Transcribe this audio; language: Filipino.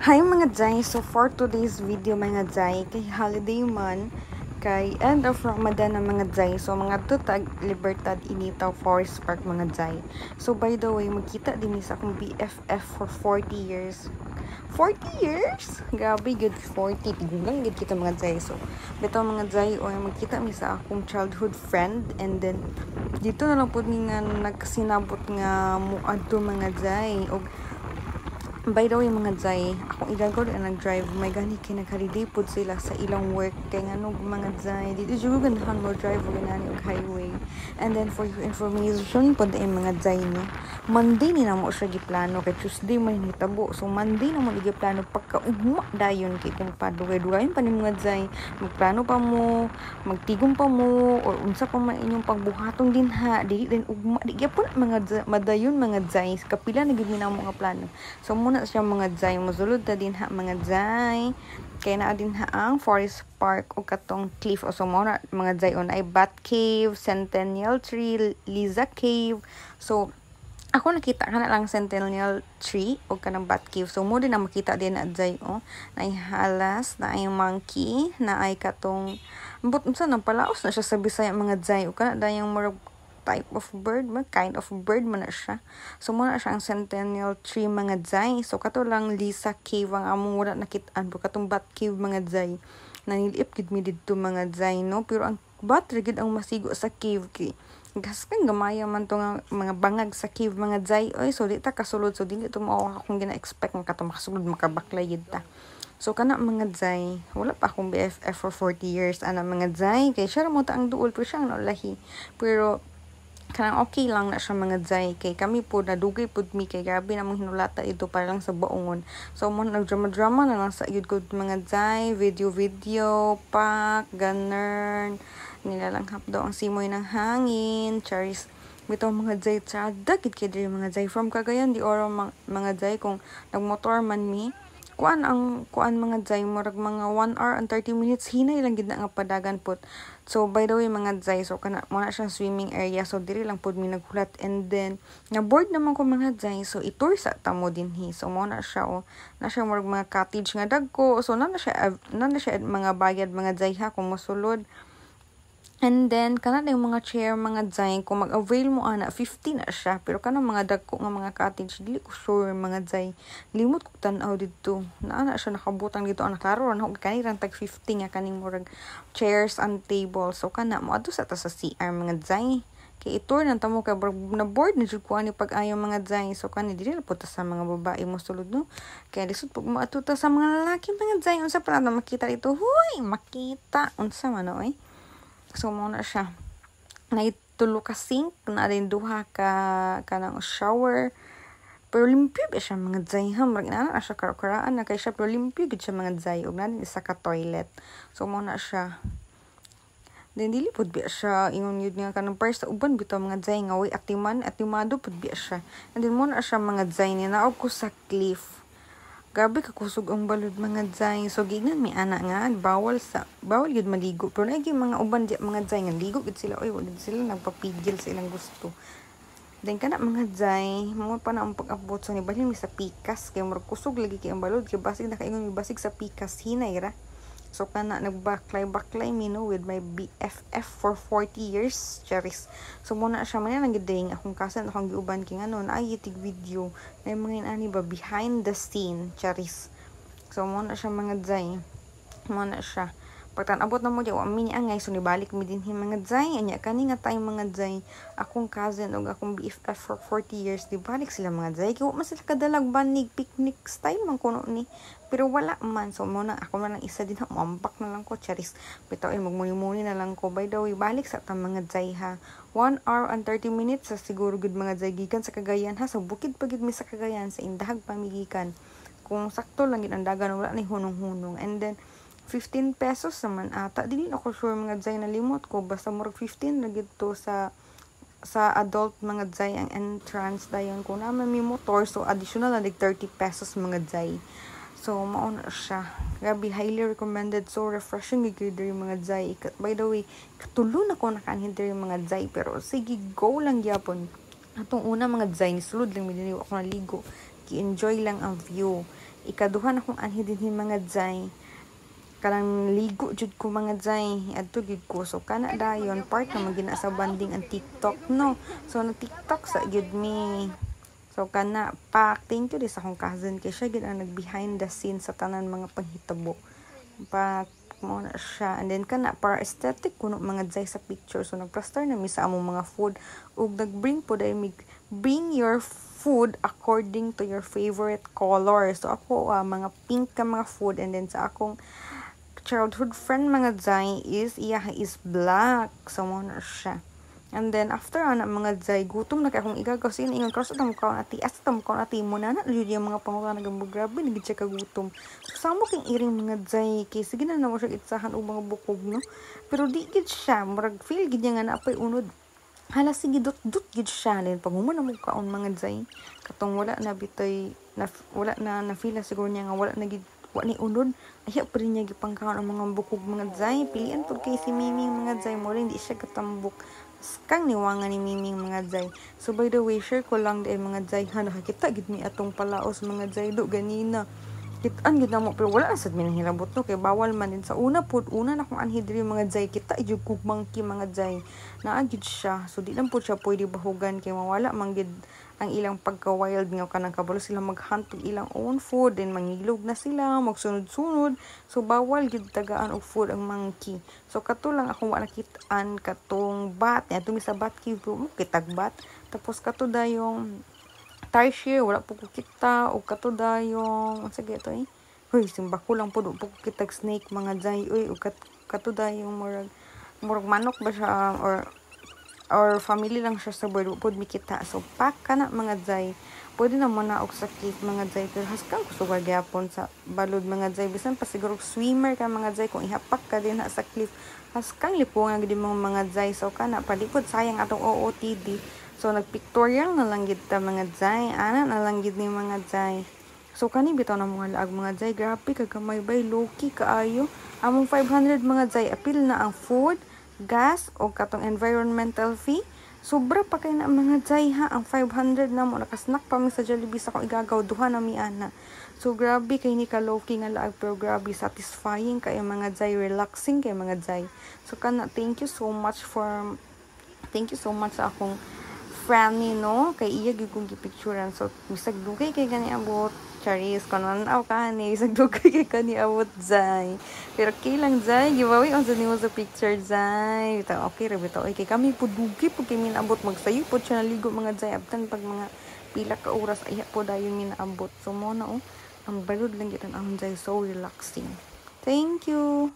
Hi mga Jai! So for today's video mga Jai, kay holiday man, kay end of Ramadan na mga Jai. So mga tutag Libertad Initaw Forest Park mga Jai. So by the way, magkita din sa akong BFF for 40 years. 40 years? Grabe, good 40. Tigulang good kita mga Jai. So beto mga Jai, o magkita mi sa akong childhood friend, and then dito na lang po nga nagsinabot nga muadto mga Jai. O by the way mga Jai, akong igagod na nag-drive, may gani kinakaliday po sila sa ilang work, kay nga nung mga Jai, dito juga ganahan mo drive o ganani og highway. And then for your information po dahil mga Jai, no, Monday ni na mo siya giplano, kay Tuesday man hitabo. So Monday na mo giplano pagka-ugma dayon kay kung padugay-dugayin pa ni mga Jai, magplano pa mo, magtigom pa mo, or unsa pa man inyong pagbuhatong din ha, dili din ugma, di gyapon mga madayon mga Jai, kapila na gid na mo nga plano. So muna siya mga Jai, mosulod ta din ha mga Jai, kaya na din ha ang Forest Park o katong cliff. O so muna mga Jai, on ay Bat Cave, Centennial Tree, Liza Cave. So ako nakita ka na lang Centennial Tree o kanang Bat Cave. So mo din na makita din na Jai, o na ay halas, na ay monkey, na ay katong but unsa nang palaos na siya sa Bisaya mga Jai, o kana dayang murag type of bird, kind of bird man na siya. So muna siya ang Centennial Tree mga Jai. So kato lang Liza Cave ang among wala nakitaan po, katong Bat Cave mga Jai, nanilip gid mi didto mga Jai, no, pero ang bat gid ang masigo sa cave kay gas kang gamaya man to nga mga bangag sa cave mga Jai. Oy, so di ta kasulod, so dili to mao akong gina-expect nga katong makasulod makabaklay gid ta. So kana mga Jai, wala pa akong BFF for 40 years ana mga Jai, kay siya mo ta ang duol pero siya ang lahi. Pero kanang okay lang na siya mga Jai, kay kami po nadugay pud mi, kay grabe namang hinulata ito para lang sa baongon. So mo nagdrama-drama na lang sa yun ko mga Jai, video pak ganern, nilalanghap daw ang simoy ng hangin, charis. Bitaw mga Jai, dagit kay diri mga Jai, from Cagayan di Oro mga Jai, kung nagmotor man mi, kuan mga Jai, murag mga 1 hour and 30 minutes hinay lang gid na nga padagan put. So by the way mga Jai, so kana mo na siyang swimming area, so diri lang pud mi naghulat. And then na board naman ko mga Jai, so itur sa tamo dinhi. So mo na siya, o na siya murag mga cottage nga dagko. So na siya mga bayad mga Jai ha kung mosulod. And then kana na yung mga chair mga Jai, kung mag-avail mo ana 50 na siya, pero kana mga dagko nga mga cottage dili ko sure mga Jai, limot ko tan-aw dito na ana siya nakabutang dito ana, klaro na kanirang tag 50 nga kaning murag chairs and table. So kana mo adto sa ta sa CR mga Jai, kay itur nang tamo kay na board na jud ko ani pag ayo mga Jai. So kani dili po ta sa mga babae mo sulod, no, kay lisod pag mo adto ta sa mga lalaki mga Jai, unsa pa na makita dito, huy makita unsa man oy. So mo na siya, naitulo ka sink, na rin duha ka kanang shower, pero limpyo ba siya mga Jai ha, marag na siya karakaraan na kay siya, pero limpyo gid siya mga Jai, og na din isa ka toilet. So mo na siya, then dili pud biya siya ingon yun nga kanang first sa uban bitaw mga Jai, nga way atimado pud biya siya. And then mo na siya mga Jai, ni naog ko sa cliff, grabe kakusog ang balod mga Jai. So gignan mi ana nga bawal gid maligo, pero lagi mga uban di mga Jai nga ligo gid sila, oy wala sila nagpapigil sa ilang gusto. Then kana mga Jai, mo pa na ang pag-abot sa ni balhin mi sa pikas, kay murag kusog lagi kay ang balod, kay basig na kaingon mi basig sa pikas hinay ra. So kana nagbaklay mi, no, with my BFF for 40 years, charis. So muna siya man nang giding akong kasan akong giuban king ano na itig video na mga ani ba behind the scene, charis. So muna siya mga Jai, muna siya pagtan abot na mo di wa mini angay, so nibalik mi dinhi mga Jai. Anya kani nga time mga Jai, akong cousin og akong BFF for 40 years di balik sila mga Jai, kay wa man sila kadalag banig picnic style man kuno ni, pero wala man. So muna ako na lang isa din ha, mambak na lang ko, charis. Bitaw magmuni-muni na lang ko. By the way, balik sa ta mga Jai ha, 1 hour and 30 minutes sa siguro gud mga Jai, gikan sa Cagayan ha, sa bukid pa gid mi sa Cagayan, sa Indahag pamigikan, kung sakto lang gid ang dagan, wala ni hunong-hunong. And then 15 pesos naman ata, dili ako sure mga Jai, nalimot ko, basta murag 15 na gid to sa adult mga Jai ang entrance dayon. Kung naman may motor, so additional na 30 pesos mga Jai. So mao na siya, grabe, highly recommended, so refreshing gid diri mga Jai. By the way, katulo na ko nakaanhin diri mga Jai, pero sige go lang gyapon. Atong una mga Jai, sulod lang mi dinhi ako naligo, ki-enjoy lang ang view. ikaduha na akong anhi dinhi mga jay. Karang ligo jud ko mga jay, adto gid ko. So kana dayon part na magina sa banding ang TikTok no. So na TikTok sa gid mi. So kana pak thank you sa akong cousin kay siya gid ang nag behind the scenes sa tanan mga panghitabo. Pak mo na siya, and then kana para aesthetic kuno mga jay sa picture. So nagplaster na mi sa among mga food ug nagbring po dai mig bring your food according to your favorite color. So ako mga pink ka mga food, and then sa akong childhood friend mga jay is iya is black. So mo na siya. And then after ana mga jay, gutom na kay akong igagaw sin ingon cross ta mo kaon ati as ta mo kaon ati mo na jud yung mga pangutana nagambog grabe nagid siya kagutom. So samo king iring mga jay kay sige na mo siya itsahan og mga bukog no. Pero di gid siya murag feel gid niya nga naapay unod. Hala sige dot gid siya din pag mo na mo kaon mga jay. Katong wala na bitoy na wala na feel siguro niya nga wala na gid wa ni unod, ayaw pa rin niya gipangkaon ang mga bukog mga jay. Pilian po kay si Miming mga jay mo rin di siya katambok kang niwangan ni Miming mga jay. So by the way, share ko lang dahil mga jay ha, nakakita gid mi atong palaos mga jay do ganina kitaan gid namo, pero wala sad mi nahilabot no kay bawal man din sa una na akong anhi diri mga jay, kita jud kog monkey mga jay naa gid siya. So di lang po siya pwede bahugan kay mawala man gid ang ilang pagka-wild nga kanang kabalo sila mag-hunt og ilang own food, then mangilog na sila magsunod-sunod. So bawal gid tagaan og food ang monkey. So kato lang akong wala kitaan katong bat nya tumi sa bat cave mo kitag bat, tapos kato dayong tarsier wala po ko kita, o kato dayong sige to hoy simba ko lang po do po kitag snake mga jay oy, o kato dayong murag manok ba siya or family lang siya sa bird pod mikita. So pak kana mga jay pwede na muna og sa cave mga jay, pero haskang kusugar gyapon sa balod mga jay, bisan pa siguro swimmer ka mga jay kung ihapak ka din sa cliff haskang lipungan gid mga jay. So kana palipod sayang atong OOTD. So nagpictorial na lang gid ta mga jay, ana na lang gid ni mga jay. So kani bitaw na mga laag mga jay, grabe kagamay bay low-key kaayo among 500 mga jay, apil na ang food, gas o katong environmental fee. Sobra pa kay na mga jay ha, ang 500 na mo nakasnack pa mi sa Jollibee sa akong igagaw duha na mi ana. So grabe kay ni ka low-key nga laag, pero grabe satisfying kay mga jay, relaxing kay mga jay. So kana thank you so much sa akong friend ni no kay iya gyud kong gipicturean. So bisag dugay kay gani abot charis kanon aw kani bisag dugay kay kani abot jay, pero kilang jay giveaway on sa nimo sa picture jay bitaw okay ra bitaw kay kami pud dugay pud kay minaabot magsayo pud siya naligo mga jay abtan pag mga pila ka oras iya po dayon minaabot. So mo na ang balod lang gyud ang jay, so relaxing. Thank you.